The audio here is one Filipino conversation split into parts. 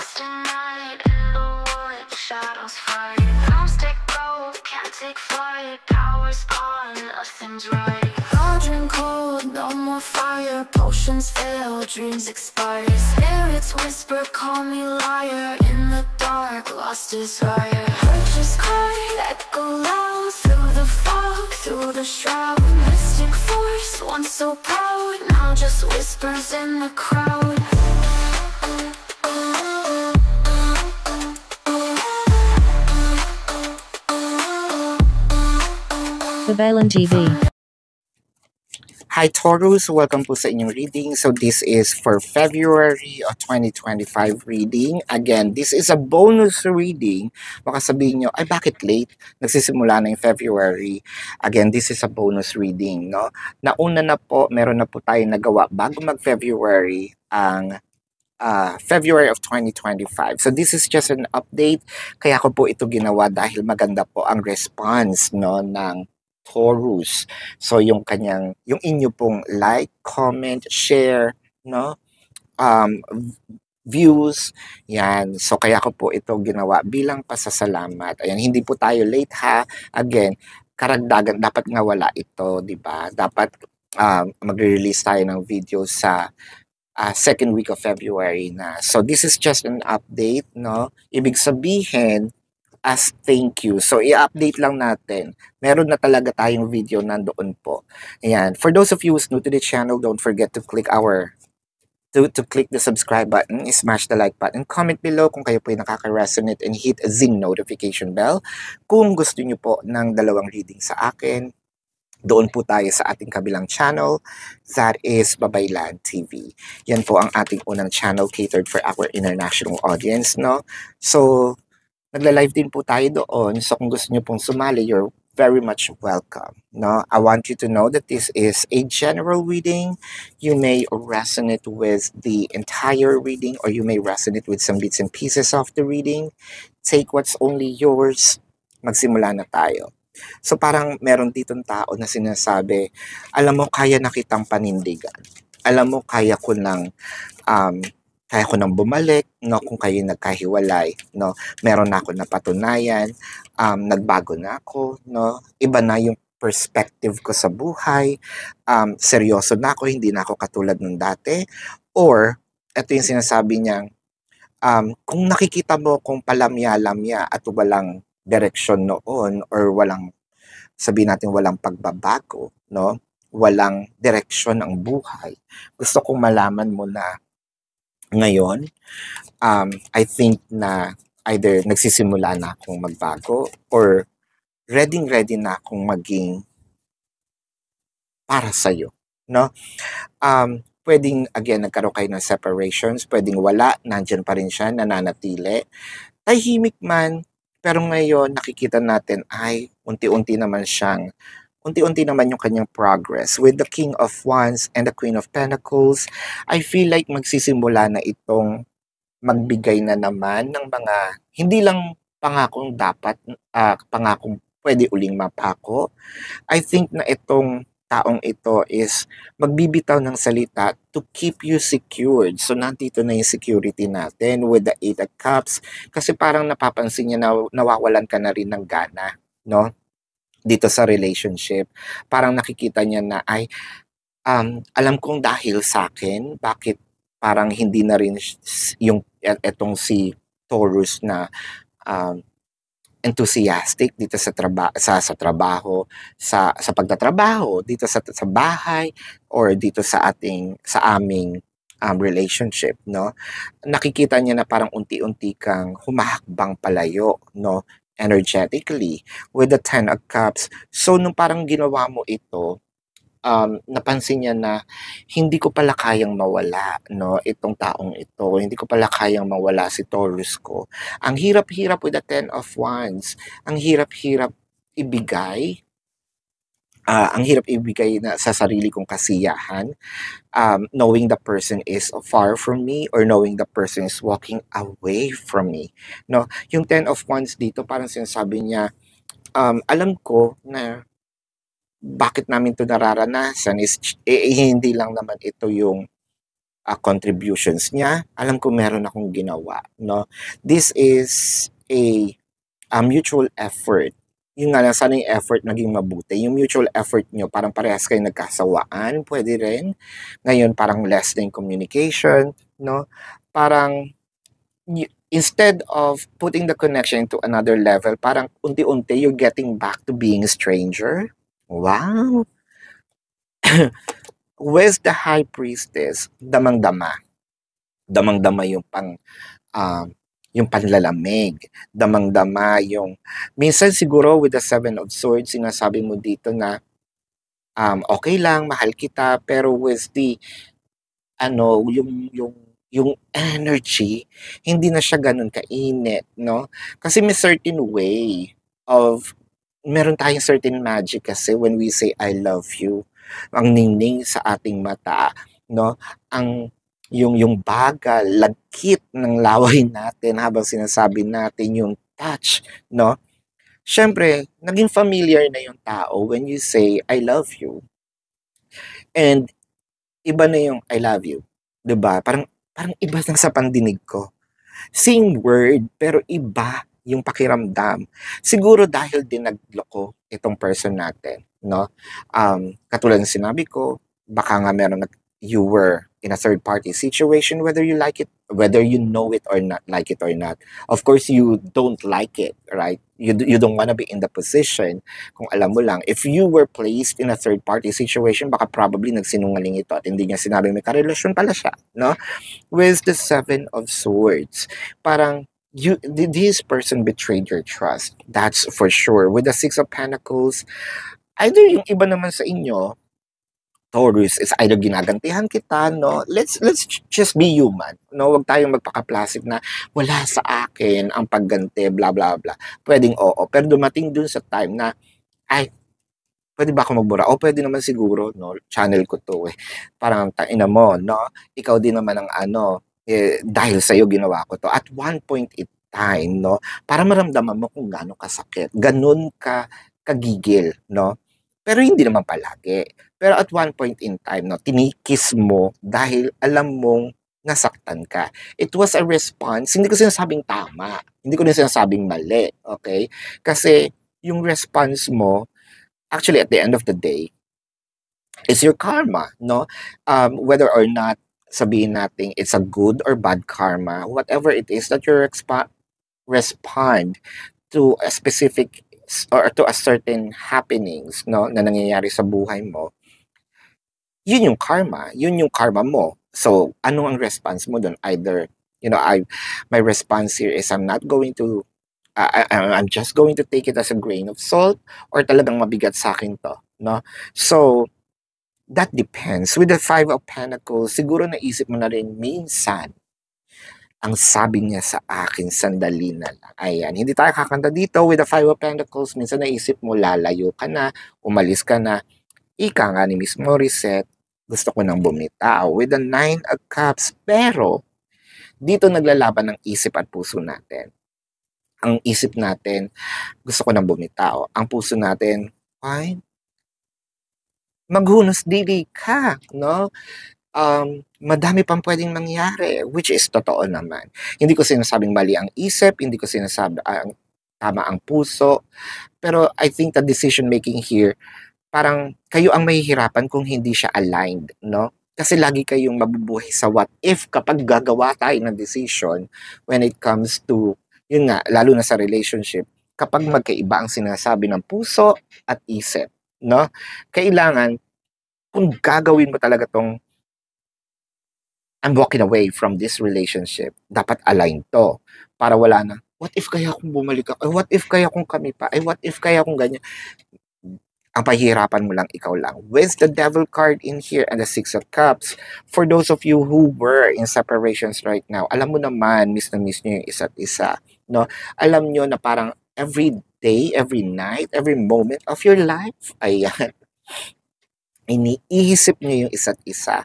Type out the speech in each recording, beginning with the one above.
lost in night, in the wood, shadows fight. Don't take gold, can't take flight. Power's gone, nothing's right. Cauldron cold, no more fire. Potions fail, dreams expire. Spirits whisper, call me liar. In the dark, lost desire. Purchase cry, echo loud. Through the fog, through the shroud. Mystic force, once so proud, now just whispers in the crowd. Babalan TV. Hi Taurus, welcome po sa inyong reading. So this is for February of 2025 reading. Again, this is a bonus reading. Baka sabihin nyo, ay bakit late? Nagsisimula na yung February. Again, this is a bonus reading. No? Nauna na po, meron na po tayo nagawa bago mag-February ang February of 2025. So this is just an update. Kaya ko po ito ginawa dahil maganda po ang response no, ng Taurus. So yung inyo pong like, comment, share, no? Views, yan. So kaya ko po ito ginawa bilang pasasalamat. Ayan, hindi po tayo late ha. Again, karagdagan dapat nga wala ito, 'di ba? Dapat magre-release tayo ng video sa second week of February na. So this is just an update, no? Ibig sabihin as thank you. So, i-update lang natin. Meron na talaga tayong video nandoon po. Ayan. For those of you who's new to the channel, don't forget to click to click the subscribe button, smash the like button, comment below kung kayo po ay nakaka-resonate, and hit the notification bell. Kung gusto nyo po ng dalawang reading sa akin, doon po tayo sa ating kabilang channel, that is Babaylan TV. Yan po ang ating unang channel catered for our international audience, no? So, nagla-live din po tayo doon. So kung gusto niyo pong sumali, you're very much welcome. No? I want you to know that this is a general reading. You may resonate with the entire reading or you may resonate with some bits and pieces of the reading. Take what's only yours. Magsimula na tayo. So parang meron ditong tao na sinasabi, alam mo, kaya na kitang panindigan. Alam mo, kaya ko nang bumalik, no, kung kayo nagkahiwalay, no, meron na ako napatunayan, nagbago na ako, no, iba na yung perspective ko sa buhay, seryoso na ako, hindi na ako katulad nung dati, or, ito yung sinasabi niyang, kung nakikita mo kung palamya-lamya at walang direksyon noon, or sabihin natin walang pagbabago, no, walang direksyon ang buhay, gusto kong malaman mo na, ngayon, I think na either nagsisimula na akong magbago or ready na akong maging para sa'yo, no? Pwedeng, again, nagkaroon kayo ng separations, pwedeng wala, nandyan pa rin siya, nananatili. Tahimik man, pero ngayon nakikita natin ay unti-unti naman yung kanyang progress. With the King of Wands and the Queen of Pentacles, I feel like magsisimula na itong magbigay na naman ng mga, hindi lang pangakong pangakong pwede uling mapako. I think na itong taong ito is magbibitaw ng salita to keep you secured. So, nandito na yung security natin with the Eight of Cups. Kasi parang napapansin niya na nawawalan ka na rin ng gana, no? Dito sa relationship, parang nakikita niya na ay alam kong dahil sa akin, bakit parang hindi na rin yung etong si Taurus na enthusiastic dito sa trabaho, sa pagtatrabaho, dito sa bahay, or dito sa aming relationship, no? Nakikita niya na parang unti-unti kang humahakbang palayo, no? Energetically with the Ten of Cups. So nung parang ginawa mo ito, napansin niya na hindi ko pala kayang mawala, no, itong taong ito. Hindi ko pala kayang mawala si Taurus ko. Ang hirap-hirap with the Ten of Wands. Ang hirap-hirap ibigay. Ang hirap ibigay na sa sarili kong kasiyahan, knowing the person is far from me or knowing the person is walking away from me. No, yung Ten of Wands dito parang sinasabi niya, alam ko na bakit namin to nararanasan is hindi lang naman ito yung contributions niya. Alam ko meron akong ginawa, no? This is a mutual effort. Yung nga lang, sana yung effort naging mabuti. Yung mutual effort nyo, parang parehas kayo nagkasawaan, pwede rin. Ngayon, parang less na yung communication, no? Parang, instead of putting the connection to another level, parang unti-unti, you're getting back to being a stranger. Wow! With the high priestess, damang-dama. Damang-dama yung panlalamig. Damang-dama yung... Minsan siguro with the Seven of Swords, sinasabi mo dito na okay lang, mahal kita, pero with the yung energy, hindi na siya ganun kainit, no? Kasi may certain way of... Meron tayong certain magic kasi when we say I love you, ang ningning sa ating mata, no? Yung bagal, lagkit ng laway natin habang sinasabi natin yung touch, no? Syempre, naging familiar na yung tao when you say I love you. And iba na yung I love you, 'di ba? Parang iba na sa pandinig ko. Same word pero iba yung pakiramdam. Siguro dahil din nagloko itong person natin, no? Katulad ng sinabi ko, baka nga you were in a third party situation, whether you like it, whether you know it or not, like it or not. Of course, you don't like it, right? You don't want to be in the position. Kung alam mo lang, if you were placed in a third party situation, baka probably nagsinungaling ito at hindi niya sinabing may karelasyon pala siya, no? With the Seven of Swords, parang this person betrayed your trust. That's for sure. With the Six of Pentacles, either yung iba naman sa inyo, Taurus, is either ginagantihan kita, no? Let's just be human, no? Huwag tayong magpaka-plastic na wala sa akin ang pagganti, bla bla bla. Pwedeng oo, pero dumating dun sa time na ay pwede ba ako magbura? O pwede naman siguro, no? Channel ko to eh. Parang taina mo, no? Ikaw din naman ang dahil sa'yo ginawa ko to. At one point in time, no? Para maramdaman mo kung gaano kasakit. Ganun ka kagigil, no? Pero hindi naman palagi. Pero at one point in time, no, tinikis mo dahil alam mong nasaktan ka. It was a response. Hindi ko sinasabing tama. Hindi ko din sinasabing mali. Okay? Kasi yung response mo, actually at the end of the day, is your karma, no? Whether or not sabihin natin it's a good or bad karma, whatever it is that you respond to a specific or to a certain happenings, no, na nangyayari sa buhay mo, yun yung karma mo. So, ano ang response mo dun? Either, my response here is I'm not going to, I'm just going to take it as a grain of salt or talagang mabigat sa akin to, no? So, that depends. With the Five of Pentacles, siguro naisip mo na rin minsan, ang sabi niya sa akin, sandali na lang. Ayan, hindi tayo kakanta dito with the Five of Pentacles. Minsan naisip mo, lalayo ka na, umalis ka na. Ika nga ni Miss Morissette, gusto ko nang bumitaw with the Nine of Cups. Pero, dito naglalaban ng isip at puso natin. Ang isip natin, gusto ko nang bumitaw. Ang puso natin, ay, maghunos dili ka, no? Madami pang pwedeng mangyari, which is totoo naman. Hindi ko sinasabing mali ang isip, hindi ko sinasabi tama ang puso, pero I think the decision making here, parang kayo ang mahihirapan kung hindi siya aligned, no? Kasi lagi kayong mabubuhay sa what if kapag gagawa tayo ng decision when it comes to, yun nga, lalo na sa relationship, kapag magkaiba ang sinasabi ng puso at isip, no? Kailangan, kung gagawin mo talaga tong I'm walking away from this relationship, dapat align to. Para wala na, what if kaya kung bumalik ako? Ay, what if kaya kung kami pa? Ay, what if kaya kung ganyan? Ang pahihirapan mo lang, ikaw lang. With the Devil card in here and the Six of Cups, for those of you who were in separations right now, alam mo naman, miss na miss nyo yung isa't isa. No? Alam nyo na parang every day, every night, every moment of your life, ayan, iniisip nyo yung isa't isa.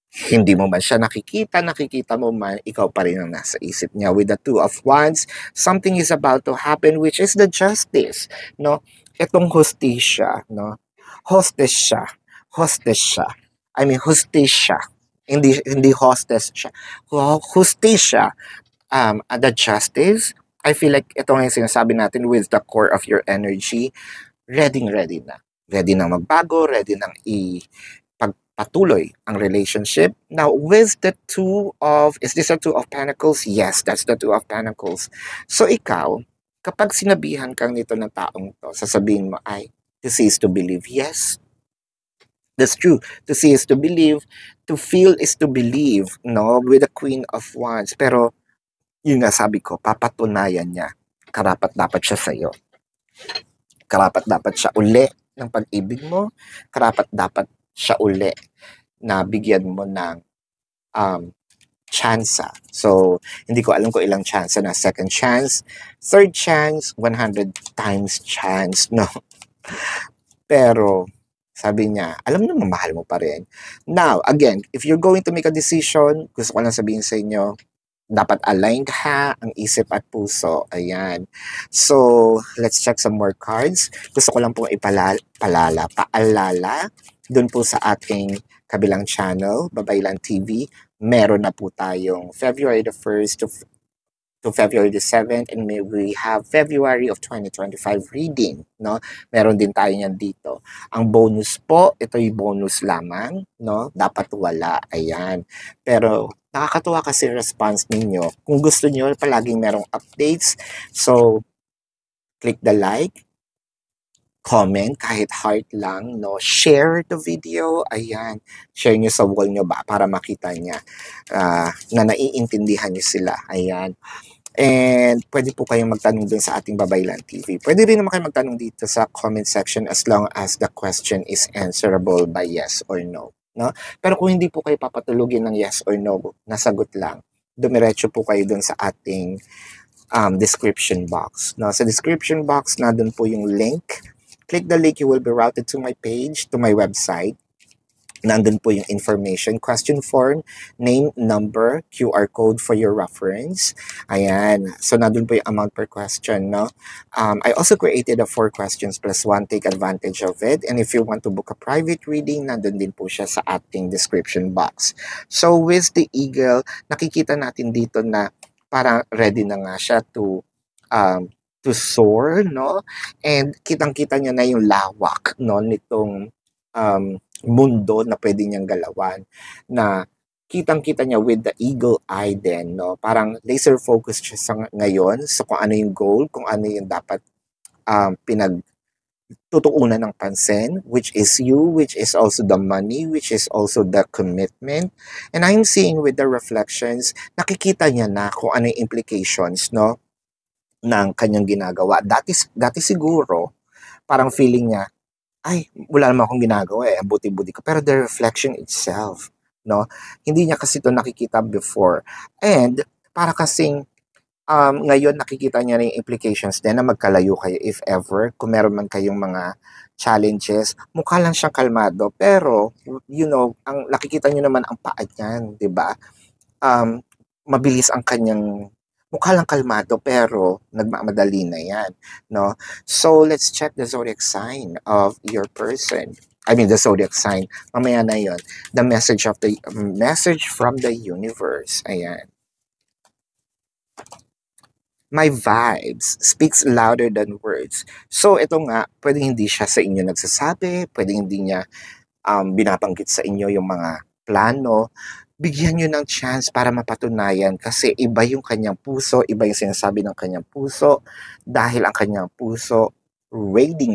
Hindi mo man siya nakikita mo man, ikaw pa rin ang nasa isip niya. With the Two of Wands, something is about to happen, which is the justice, no? Itong hostisya, no? Hostess siya. I mean, hostisya. hindi hostess siya. Hostess the justice. I feel like ito nga yung sinasabi natin with the core of your energy, ready na. Ready na magbago, ready nang ipagpatuloy ang relationship. Now, with the is this a two of pentacles? Yes, that's the two of pentacles. So, ikaw, kapag sinabihan kang nito ng taong to, sasabihin mo ay, to see is to believe. Yes, that's true. To see is to believe. To feel is to believe, no? With the Queen of Wands. Pero, yun nga sabi ko, papatunayan niya. Karapat dapat siya sa'yo. Karapat dapat siya uli ng pag-ibig mo. Karapat dapat siya uli na bigyan mo ng tsansa. So, hindi ko alam kung ilang tsansa na. Second chance, third chance, 100 times chance, no? Pero, sabi niya, alam naman mahal mo pa rin. Now, again, if you're going to make a decision, gusto ko lang sabihin sa inyo, dapat aligned ha ang isip at puso. Ayan. So, let's check some more cards. Gusto ko lang pong paalala dun po sa ating kabilang channel, Babaylan TV. Meron na po tayong February the 1st to February the 7th, and we have February of 2025 reading, no? Meron din tayo niyan dito. Ang bonus po, ito yung bonus lamang, no? Dapat wala, ayan. Pero nakakatuwa kasi response ninyo. Kung gusto niyo palaging merong updates, so click the like, comment, kahit heart lang, no? Share the video, ayan. Share nyo sa wall nyo ba para makita niya na naiintindihan nyo sila, ayan. And pwede po kayong magtanong dun sa ating Babaylan TV. Pwede rin naman kayo magtanong dito sa comment section as long as the question is answerable by yes or no. No? Pero kung hindi po kayo papatulugin ng yes or no, nasagot lang, dumiretso po kayo dun sa ating description box. No? Sa description box, na dun po yung link. Click the link, you will be routed to my page, to my website. Nandun po yung information, question form, name, number, QR code for your reference. Ayan. So, nandun po yung amount per question, no? I also created a 4 questions plus 1. Take advantage of it. And if you want to book a private reading, nandun din po siya sa ating description box. So, with the eagle, nakikita natin dito na parang ready na nga siya to soar, no? And kitang-kita niya na yung lawak, no, nitong mundo na pwede niyang galawan, na kitang-kita niya with the eagle eye din, no? Parang laser focused siya sa ngayon sa kung ano yung goal, kung ano yung dapat pinagtutuunan ng pansin, which is you, which is also the money, which is also the commitment. And I'm seeing with the reflections, nakikita niya na kung ano yung implications, no, ng kanyang ginagawa. Dati siguro, parang feeling niya, ay, wala naman akong ginagawa ang buti-buti ko. Pero the reflection itself, no? Hindi niya kasi ito nakikita before. And, para kasing, ngayon nakikita niya na yung implications din na magkalayo kayo if ever. Kung meron man kayong mga challenges, mukha lang siyang kalmado. Pero, you know, ang nakikita niyo naman ang paa niyan, di ba? Mabilis ang kanyang mukha lang kalmado pero nagmamadali na yan, no? So, let's check the zodiac sign of your person. I mean, the zodiac sign. Mamaya na yon. The message from the universe. Ayan. My vibes speaks louder than words. So, ito nga, pwedeng hindi siya sa inyo nagsasabi, pwedeng hindi niya binabanggit sa inyo yung mga plano. Bigyan nyo ng chance para mapatunayan kasi iba yung kanyang puso, iba yung sinasabi ng kanyang puso dahil ang kanyang puso ready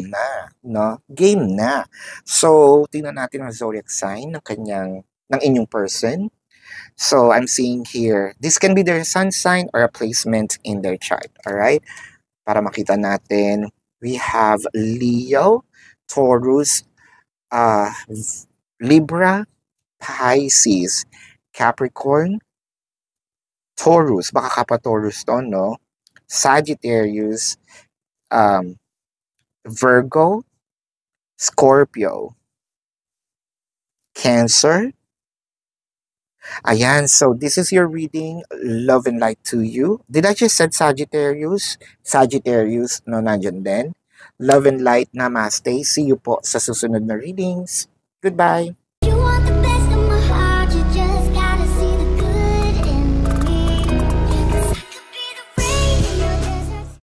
na, no? Game na. So, tingnan natin ang zodiac sign ng inyong person. So, I'm seeing here, this can be their sun sign or a placement in their chart, alright? Para makita natin, we have Leo, Taurus, Libra, Pisces, Capricorn, Taurus, baka kapa-Taurus to, no? Sagittarius, Virgo, Scorpio, Cancer. Ayan, so this is your reading, love and light to you. Did I just said Sagittarius? Sagittarius, no, nandyan din. Love and light, namaste. See you po sa susunod na readings. Goodbye.